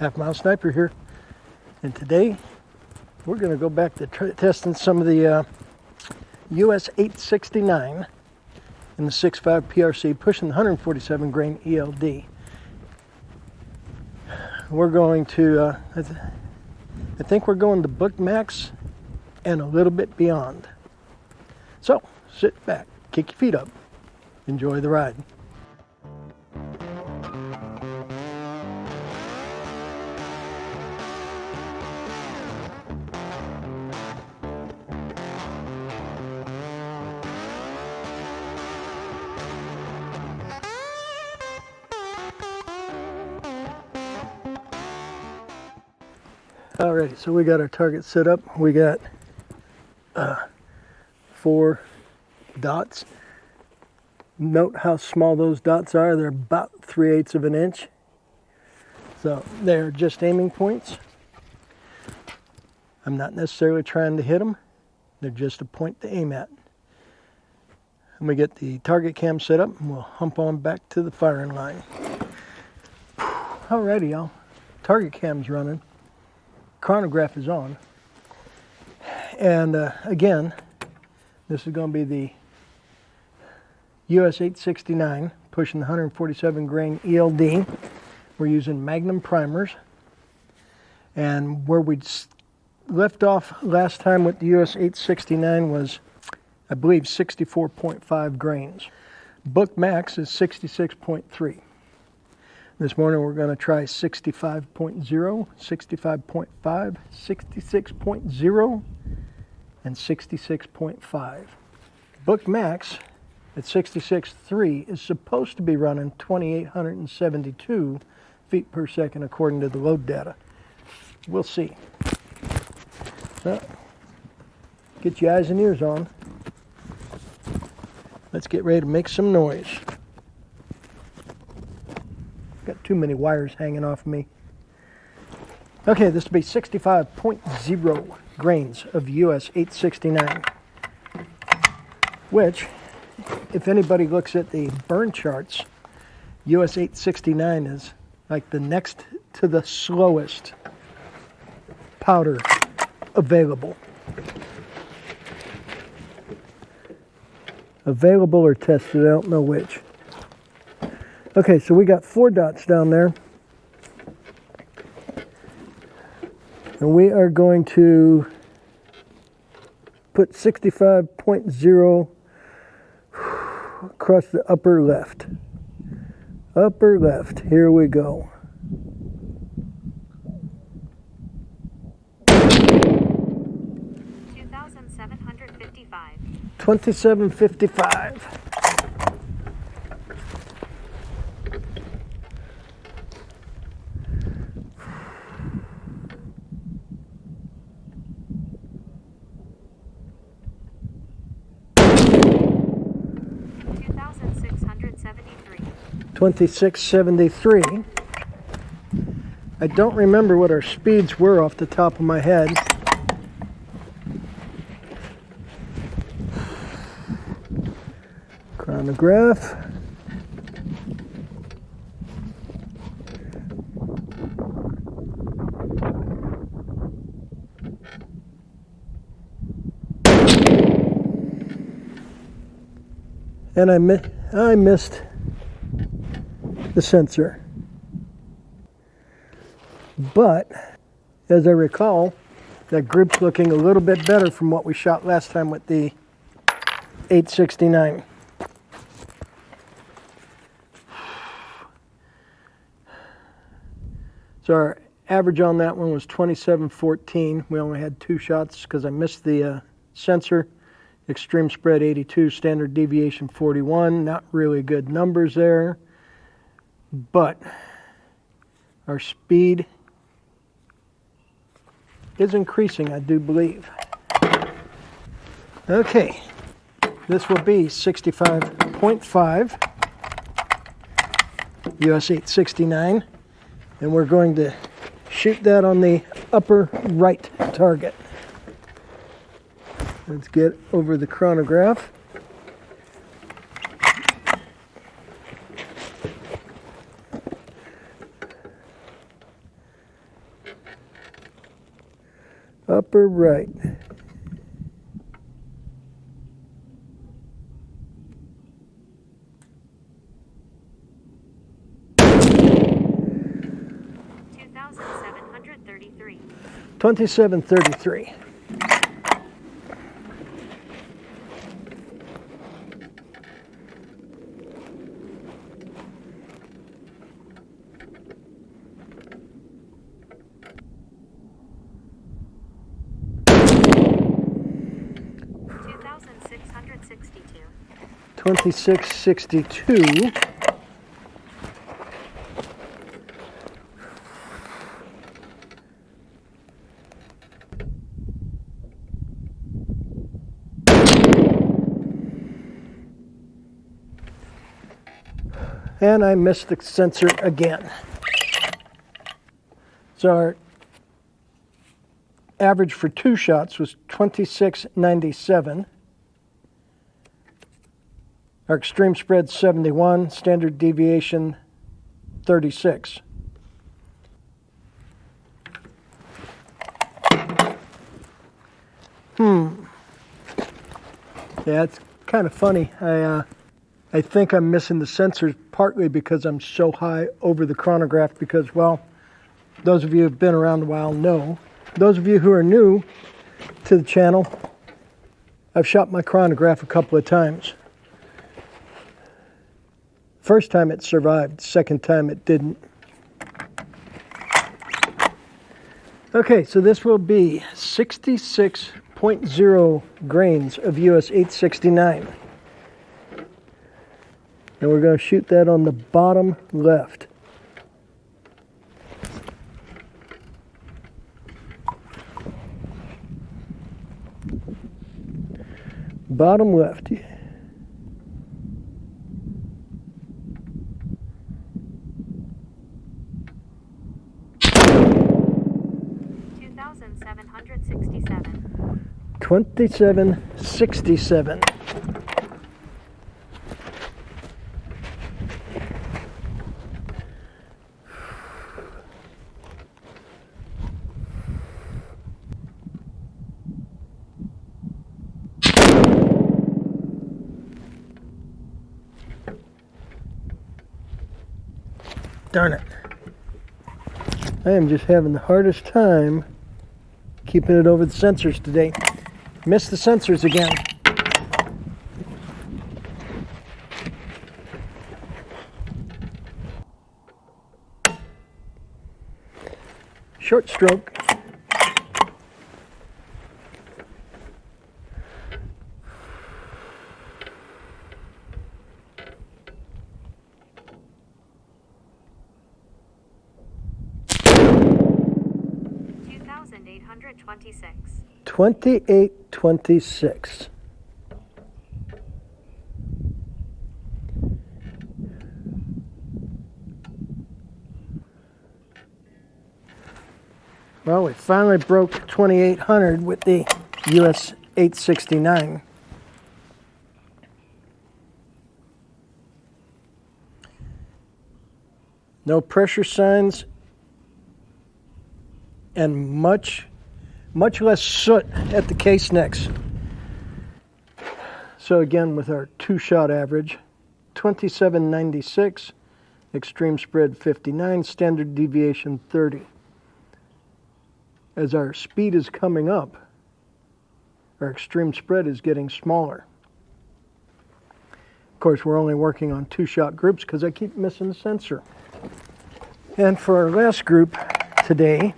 Halfmilesniper here, and today we're going to go back to testing some of the US869 in the 6.5 PRC, pushing the 147 grain ELD. We're going to, I think we're going to book max and a little bit beyond. So sit back, kick your feet up, enjoy the ride. Alrighty, so we got our target set up. We got 4 dots. Note how small those dots are. They're about 3/8 of an inch. So they're just aiming points. I'm not necessarily trying to hit them. They're just a point to aim at. And we get the target cam set up, and we'll hump on back to the firing line. Alrighty, y'all. Target cam's running. Chronograph is on, and again, this is going to be the US869 pushing the 147 grain ELD. We're using Magnum primers, and where we left off last time with the US869 was, I believe, 64.5 grains. Book max is 66.3. This morning we're going to try 65.0, 65.5, 66.0, and 66.5. Book max at 66.3 is supposed to be running 2,872 feet per second according to the load data. We'll see. So, get your eyes and ears on. Let's get ready to make some noise. Got too many wires hanging off me. Okay, this will be 65.0 grains of US869, which, if anybody looks at the burn charts, US869 is like the next to the slowest powder available. Available or tested, I don't know which. Okay, so we got 4 dots down there. And we are going to put 65.0 across the upper left. Upper left, here we go. $2,755. 2755. $26.73. I don't remember what our speeds were off the top of my head. Chronograph. And I missed the sensor. But as I recall, that group's looking a little bit better from what we shot last time with the 869. So our average on that one was 27.14. We only had 2 shots because I missed the sensor. Extreme spread 82, standard deviation 41. Not really good numbers there. But our speed is increasing, I do believe. Okay, this will be 65.5 US869, and we're going to shoot that on the upper right target. Let's get over the chronograph. upper right. $2,733. 2733. $2,662. 2662. And I missed the sensor again. So our average for 2 shots was 2697. Our extreme spread 71, standard deviation 36. Yeah, it's kind of funny. I think I'm missing the sensors partly because I'm so high over the chronograph because, well, those of you who have been around a while know. Those of you who are new to the channel, I've shot my chronograph a couple of times. First time it survived, second time it didn't. Okay, so this will be 66.0 grains of US869. And we're going to shoot that on the bottom left. Bottom left. $2,767. 2767. Darn it. I am just having the hardest time keeping it over the sensors today. Missed the sensors again. Short stroke. $2,826. 2826. Well, we finally broke 2800 with the US869. No pressure signs and much less soot at the case necks. So again, with our 2-shot average, 2796, extreme spread 59, standard deviation 30. As our speed is coming up, our extreme spread is getting smaller. Of course, we're only working on 2-shot groups because I keep missing the sensor. And for our last group today,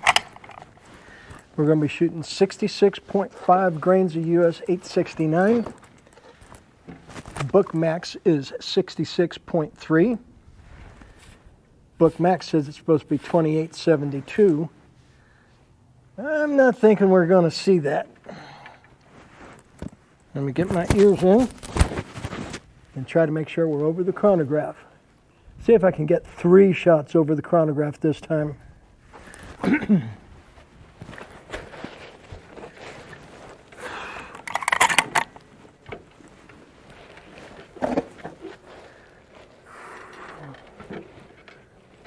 we're going to be shooting 66.5 grains of US869. Book max is 66.3. Book max says it's supposed to be 2872. I'm not thinking we're going to see that. Let me get my ears in and try to make sure we're over the chronograph. See if I can get 3 shots over the chronograph this time.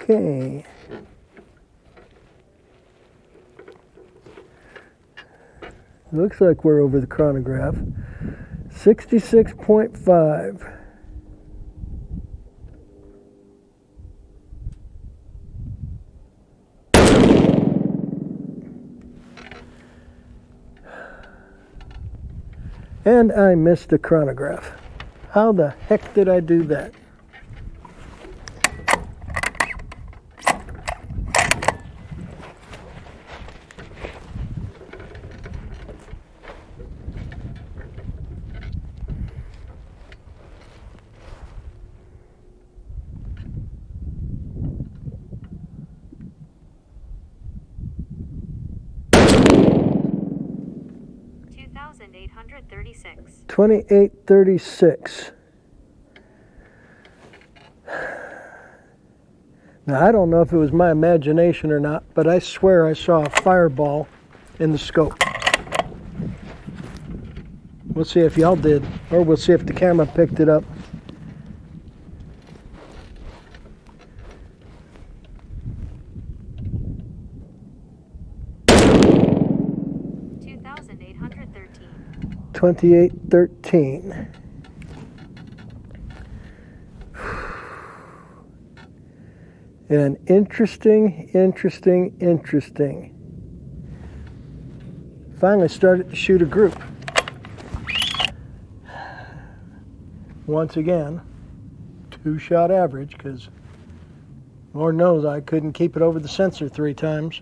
Okay. Looks like we're over the chronograph. 66.5. And I missed the chronograph. How the heck did I do that? $2,836. 2836. Now, I don't know if it was my imagination or not, but I swear I saw a fireball in the scope. We'll see if y'all did, or we'll see if the camera picked it up. $2,813. 2813. And interesting. Finally started to shoot a group. Once again, 2-shot average, because Lord knows I couldn't keep it over the sensor 3 times.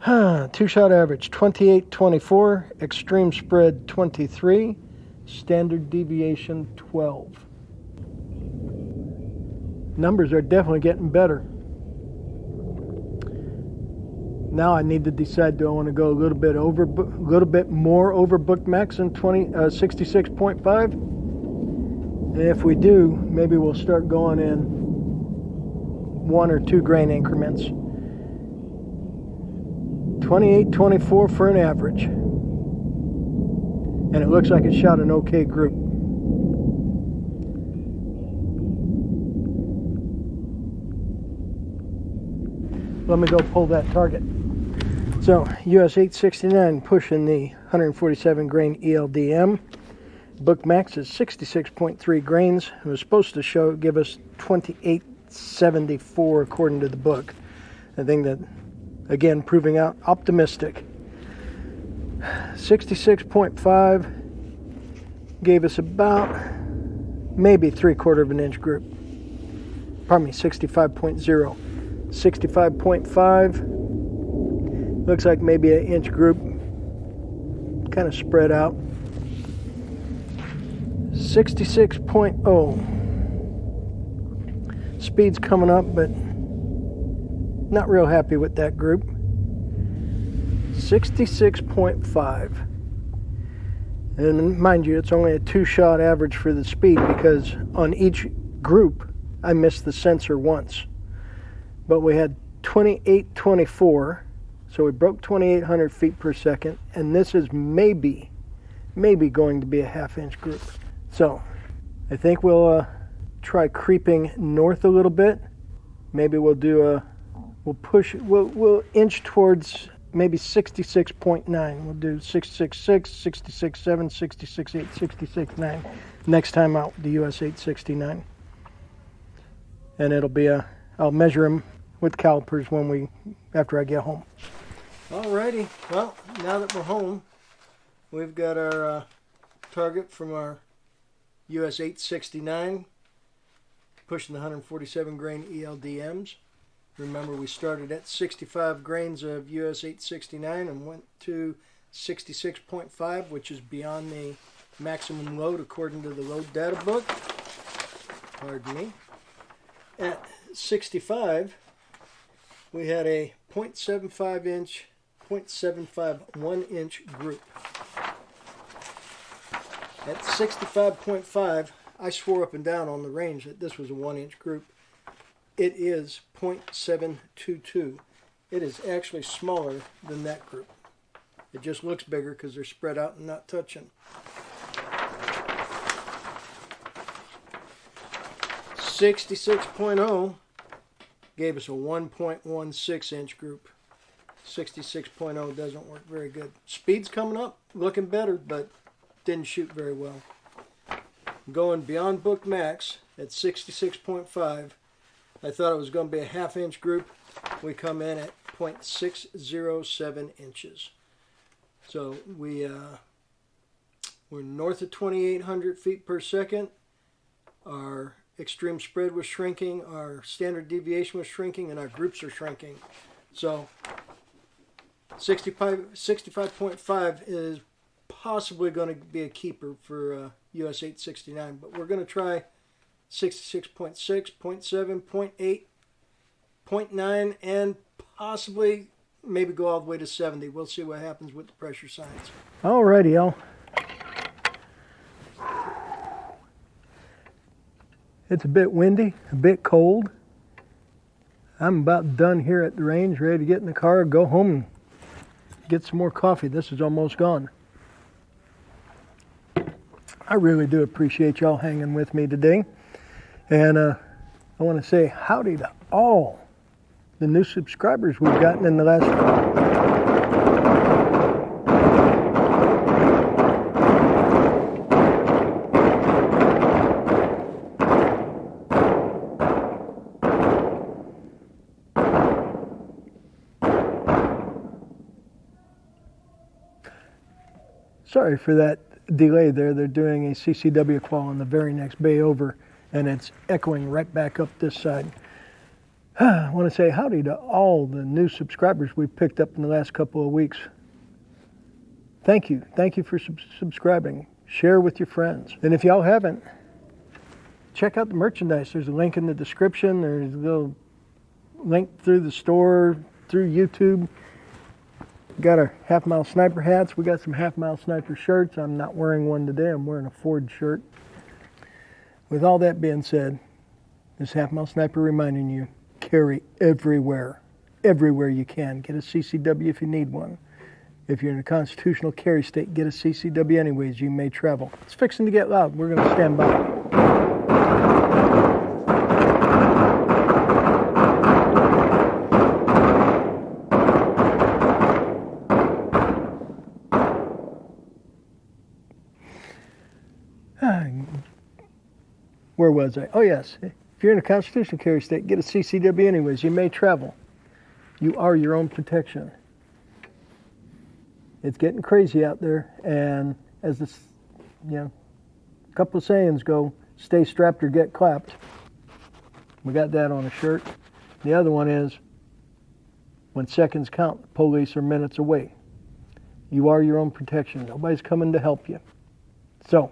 2-shot average 2824, extreme spread 23, standard deviation 12. Numbers are definitely getting better. Now I need to decide, do I want to go a little bit more over book max than 66.5? And if we do, maybe we'll start going in 1 or 2 grain increments. 2824 for an average. And it looks like it shot an okay group. Let me go pull that target. So, US869 pushing the 147 grain ELDM. Book max is 66.3 grains. It was supposed to give us 2874 according to the book. I think that, again, proving out optimistic. 66.5 gave us about maybe 3/4 of an inch group. Pardon me, 65.0. 65.5 looks like maybe an inch group, kind of spread out. 66.0 speed's coming up, but not real happy with that group. 66.5, and mind you, it's only a 2-shot average for the speed, because on each group I missed the sensor once. But we had 2824, so we broke 2,800 feet per second, and this is maybe going to be a 1/2 inch group. So I think we'll try creeping north a little bit. Maybe we'll inch towards maybe 66.9. We'll do 666, 66.7, 66.8, 66.9 next time out, the US869. And it'll be I'll measure them with calipers after I get home. Alrighty, well, now that we're home, we've got our target from our US869, pushing the 147 grain ELDMs. Remember, we started at 65 grains of US869 and went to 66.5, which is beyond the maximum load according to the load data book. Pardon me. At 65, we had a 0.75 inch, 0.75 1-inch group. At 65.5, I swore up and down on the range that this was a 1-inch group. It is 0.722. It is actually smaller than that group. It just looks bigger because they're spread out and not touching. 66.0 gave us a 1.16 inch group. 66.0 doesn't work very good. Speed's coming up, looking better, but didn't shoot very well. Going beyond book max at 66.5. I thought it was going to be a half-inch group. We come in at 0.607 inches. So we're north of 2,800 feet per second. Our extreme spread was shrinking, our standard deviation was shrinking, and our groups are shrinking. So 65.5 is possibly going to be a keeper for US869, but we're going to try 66.6, 0.7, 0.8, 0.9, and possibly maybe go all the way to 70. We'll see what happens with the pressure science. Alrighty, Al. It's a bit windy, a bit cold. I'm about done here at the range, ready to get in the car, go home, and get some more coffee. This is almost gone. I really do appreciate y'all hanging with me today. And I want to say howdy to all the new subscribers we've gotten in the last... Sorry for that delay there. They're doing a CCW qual on the very next bay over, and it's echoing right back up this side. I want to say howdy to all the new subscribers we've picked up in the last couple of weeks. Thank you. Thank you for subscribing. Share with your friends. And if y'all haven't, check out the merchandise. There's a link in the description. There's a little link through the store, through YouTube. Got our Halfmilesniper hats. We got some Halfmilesniper shirts. I'm not wearing one today. I'm wearing a Ford shirt. With all that being said, this Halfmilesniper reminding you, carry everywhere. Everywhere you can. Get a CCW if you need one. If you're in a constitutional carry state, get a CCW anyways. You may travel. It's fixing to get loud. We're going to stand by. Where was I? Oh, yes. If you're in a constitutional carry state, get a CCW anyways. You may travel. You are your own protection. It's getting crazy out there, and as this, a couple of sayings go, stay strapped or get clapped. We got that on a shirt. The other one is, when seconds count, the police are minutes away. You are your own protection. Nobody's coming to help you. So,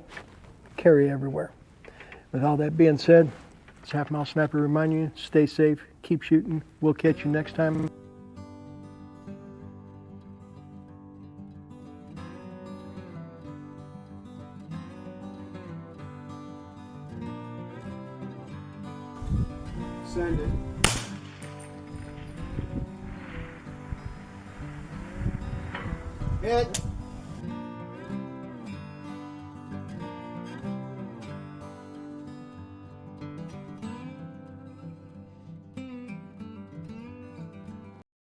carry everywhere. With all that being said, it's Halfmilesniper reminding you, stay safe, keep shooting. We'll catch you next time. Send it. Hit.